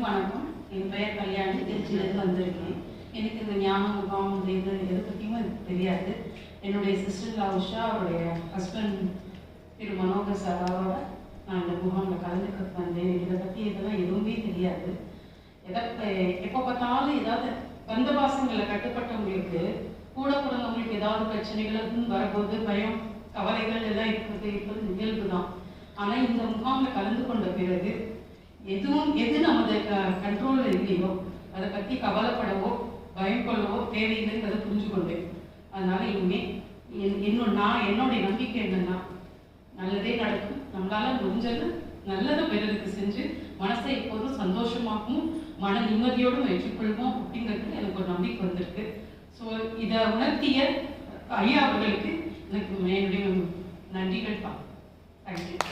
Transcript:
அனைவருக்கும் வணக்கம். என் பெயர் கல்யாணி, திருச்சியிலேருந்து வந்திருக்கேன். எனக்கு இந்த ஞான முகாம் இது எதை பற்றியும் எனக்கு தெரியாது. என்னுடைய சிஸ்டர் உஷா, அவருடைய ஹஸ்பண்ட் திரு மனோகர் சாரோட நான் இந்த முகாமில் கலந்துக்க வந்தேன். இதை பற்றி இதெல்லாம் எதுவுமே தெரியாது. எப்போ பார்த்தாலும் ஏதாவது பந்தபாசங்களை கட்டுப்பட்டவங்களுக்கு, கூட பிறந்தவங்களுக்கு ஏதாவது பிரச்சனைகள் வரும்போது பயம், கவலைகள் எல்லாம் இருப்பது நிகழ்வு தான். ஆனால் இந்த முகாமில் கலந்து கொண்ட பிறகு எது நமது கண்ட்ரோலில் இல்லையோ அதை பற்றி கவலைப்படவோ பயம் கொள்ளவோ தேவையில்லைங்கிறத புரிஞ்சு கொண்டேன். அதனால இனிமேல் நான் என்னுடைய நம்பிக்கை என்னன்னா, நல்லதே நடக்கும். நம்மளால முடிஞ்சது நல்லதை பிறருக்கு செஞ்சு மனசை எப்போதும் சந்தோஷமாகவும் மன நிம்மதியோடும் ஏற்றுக்கொள்வோம் அப்படிங்கிறது எனக்கு ஒரு நம்பிக்கை வந்திருக்கு. ஸோ இதை உணர்த்திய ஐயா அவர்களுக்கு எனக்கு என்னுடைய நன்றிகள் தான். தேங்க்யூ.